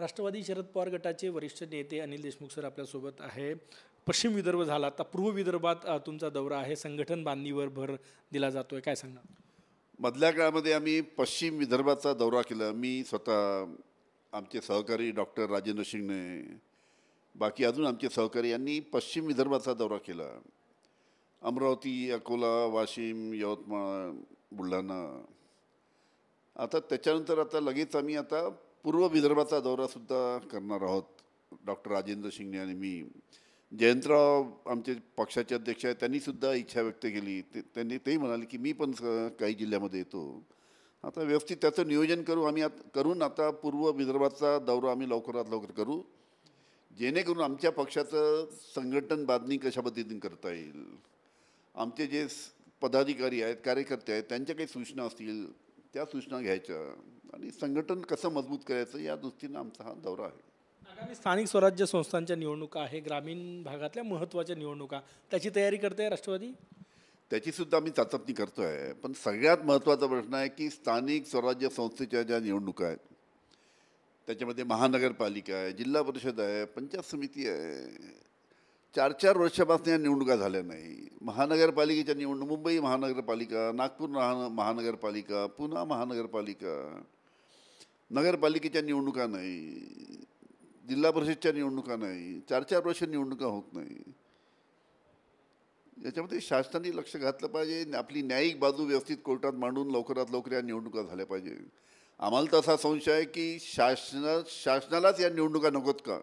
राष्ट्रवादी शरद पवार गटाचे वरिष्ठ नेते अनिल देशमुख सर आपल्यासोबत आहे. पश्चिम विदर्भ झाला, आता पूर्व विदर्भात तुमचा दौरा आहे. संघटन बांधणीवर भर दिला जातोय, काय सांगणार? मधल्या काळामध्ये आम्ही पश्चिम विदर्भाचा दौरा केला. मी स्वतः, आमचे सहकारी डॉक्टर राजेंद्र शिंगणे, बाकी अजून आमचे सहकारी यांनी पश्चिम विदर्भाचा दौरा केला. अमरावती, अकोला, वाशिम, यवतमाळ, बुलढाणा. आता त्याच्यानंतर आता लगेच आम्ही आता पूर्व विदर्भाचा दौरासुद्धा करणार आहोत. डॉक्टर राजेंद्र शिंगणे आणि मी. जयंतराव आमचे पक्षाचे अध्यक्ष आहेत, त्यांनीसुद्धा इच्छा व्यक्त केली. तेही म्हणाले की मी पण काही जिल्ह्यामध्ये येतो. आता व्यवस्थित त्याचं नियोजन करू आम्ही करून आता पूर्व विदर्भाचा दौरा आम्ही लवकरात लवकर करू, जेणेकरून आमच्या पक्षाचं संघटन बांधणी कशा पद्धतीने करता येईल. आमचे जे पदाधिकारी आहेत, कार्यकर्ते आहेत, त्यांच्या काही सूचना असतील त्या सूचना घ्यायच्या आणि संघटन कसं मजबूत करायचं या दृष्टीनं आमचा हा दौरा आहे. आगामी स्थानिक स्वराज्य संस्थांच्या निवडणुका आहे, ग्रामीण भागातल्या महत्त्वाच्या निवडणुका, त्याची तयारी करते राष्ट्रवादी? त्याचीसुद्धा आम्ही चाचपणी करतो आहे. पण सगळ्यात महत्त्वाचा प्रश्न आहे की स्थानिक स्वराज्य संस्थेच्या ज्या निवडणुका आहेत त्याच्यामध्ये महानगरपालिका आहे, जिल्हा परिषद आहे, पंचायत समिती आहे. 4-4 वर्षापासून या निवडणुका झाल्या नाही. महानगरपालिकेच्या निवडणूक, मुंबई महानगरपालिका, नागपूर महानगरपालिका, पुणे महानगरपालिका, नगरपालिकेच्या निवडणुका नाही, जिल्हा परिषदच्या निवडणुका नाही. 4-4 वर्ष निवडणुका होत नाही. याच्यामध्ये शासनाने लक्ष घातलं पाहिजे. आपली न्यायिक बाजू व्यवस्थित कोर्टात मांडून लवकरात लवकर या निवडणुका झाल्या पाहिजे. आम्हाला तसा संशय आहे की शासनालाच या निवडणुका नकोत का,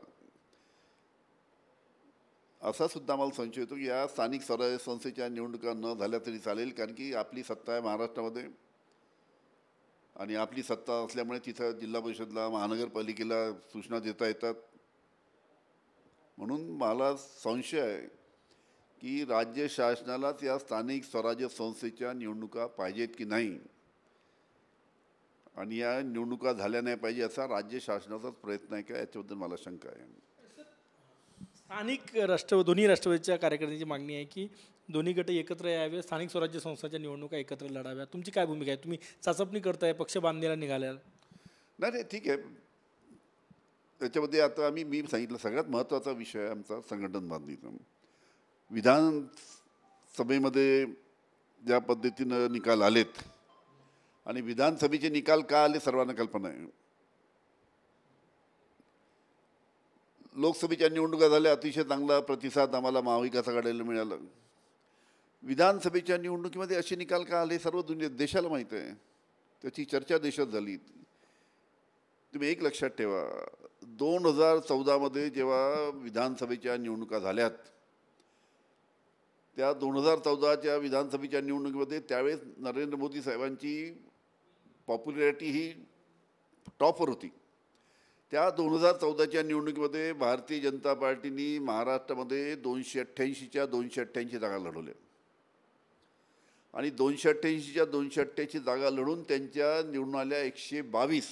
असा सुद्धा आम्हाला संशय येतो की या स्थानिक स्वराज्य संस्थेच्या निवडणुका न झाल्या तरी चालेल. कारण की आपली सत्ता आहे महाराष्ट्रामध्ये आणि आपली सत्ता असल्यामुळे तिथं जिल्हा परिषदला, महानगरपालिकेला सूचना देता येतात. म्हणून मला संशय आहे की राज्य शासनालाच या स्थानिक स्वराज्य संस्थेच्या निवडणुका पाहिजेत की नाही आणि या निवडणुका झाल्या नाही पाहिजे असा राज्य शासनाचाच प्रयत्न आहे का, याच्याबद्दल मला शंका आहे. स्थानिक दोन्ही राष्ट्रवादीच्या कार्यकर्त्यांची मागणी आहे की दोन्ही गट एकत्र यावे, स्थानिक स्वराज्य संस्थांच्या निवडणुका एकत्र लढाव्या. तुमची काय भूमिका आहे? तुम्ही चाचपणी करताय, पक्ष बांधणीला निघाल्या? नाही, ठीक आहे. त्याच्यामध्ये आता मी सांगितलं सगळ्यात महत्त्वाचा विषय आहे आमचा संघटन बांधणीचा. विधानसभेमध्ये ज्या पद्धतीनं निकाल आलेत आणि विधानसभेचे निकाल का आले सर्वांना कल्पना आहे. लोकसभेच्या निवडणुका झाल्या, अतिशय चांगला प्रतिसाद आम्हाला महाविकास आघाडीला मिळाला. विधानसभेच्या निवडणुकीमध्ये असे निकाल का आले सर्व देशाला माहीत आहे. त्याची चर्चा देशात झाली. तुम्ही एक लक्षात ठेवा, 2014मध्ये जेव्हा विधानसभेच्या निवडणुका झाल्यात, त्या 2014च्या विधानसभेच्या निवडणुकीमध्ये त्यावेळेस नरेंद्र मोदी साहेबांची पॉप्युलॅरिटी ही टॉपवर होती. त्या 2014च्या निवडणुकीमध्ये भारतीय जनता पार्टीने महाराष्ट्रामध्ये 288च्या 288 जागा लढवल्या आणि 288च्या 288 जागा लढून त्यांच्या निवडून आल्या 122.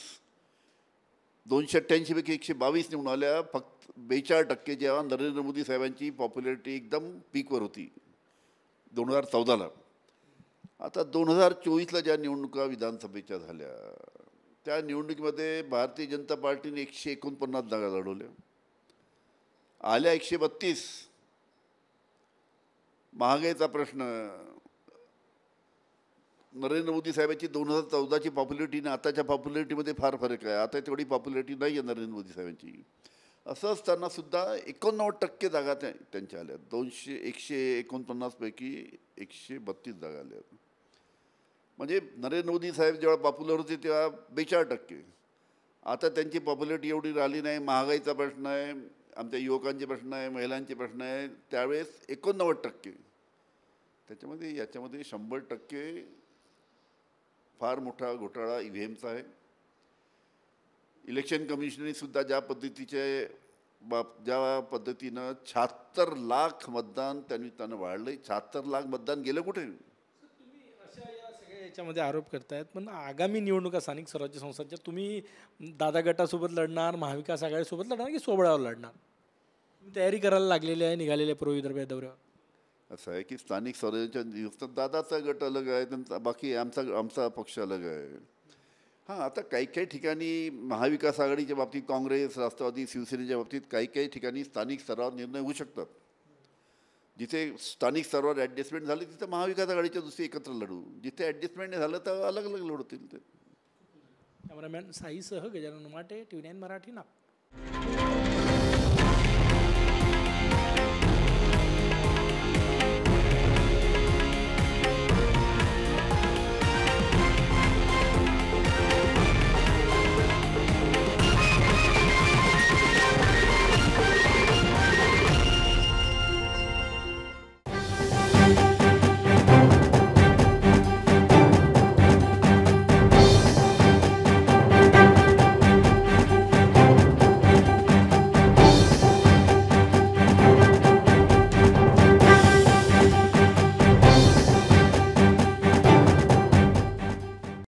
288 पैकी 122 निवडून आल्या. फक्त 42% जेव्हा नरेंद्र मोदी साहेबांची पॉप्युलॅरिटी एकदम पीकवर होती 2014ला. आता 2024ला ज्या निवडणुका विधानसभेच्या झाल्या त्या निवडणुकीमध्ये भारतीय जनता पार्टीने 149 जागा लढवल्या, आल्या 132. महागाईचा प्रश्न, नरेंद्र मोदी साहेबांची 2014ची पॉप्युलॅरिटी आणि आताच्या पॉप्युलॅरिटीमध्ये फार फरक आहे. आता तेवढी पॉप्युलॅरिटी नाही आहे नरेंद्र मोदी साहेबांची. असं असताना सुद्धा 89% जागा त्यांच्या आल्या. 149 पैकी 132 जागा आल्या. म्हणजे नरेंद्र मोदी साहेब जेव्हा पॉप्युलर होते तेव्हा 42%. आता त्यांची पॉप्युलॅरिटी एवढी राहिली नाही. महागाईचा प्रश्न आहे, आमच्या युवकांचे प्रश्न आहे, महिलांचे प्रश्न आहे. त्यावेळेस 89%. त्याच्यामध्ये याच्यामध्ये 100% फार मोठा घोटाळा EVMचा आहे. इलेक्शन कमिशनने सुद्धा ज्या पद्धतीनं 76 लाख मतदान त्यांनी वाढलं. 76 लाख मतदान गेलं कुठे? याच्यामध्ये आरोप करतायत. पण आगामी निवडणुका स्थानिक स्वराज्य संस्थांच्या तुम्ही दादा गटासोबत लढणार, महाविकास आघाडीसोबत लढणार की सोबळावर लढणार? तुम्ही तयारी करायला लागलेली आहे, निघालेले पूर्व विदर्भ दौऱ्यावर? असं आहे की स्थानिक स्वराज्याच्या दादाचा गट अलग आहे, त्यांचा बाकी आमचा पक्ष अलग आहे. हां, आता काही काही ठिकाणी महाविकास आघाडीच्या बाबतीत काँग्रेस, राष्ट्रवादी, शिवसेनेच्या बाबतीत काही काही ठिकाणी स्थानिक स्तरावर निर्णय होऊ शकतात. जिथे स्थानिक स्तरावर ॲडजस्टमेंट झाली तिथं महाविकास आघाडीच्या दुसरी एकत्र लढू. जिथे ॲडजस्टमेंट नाही झालं तर अलग अलग लढतील ते. कॅमेरामॅन साईसह गजानन उमाटे, TV9 मराठी, नागपूर.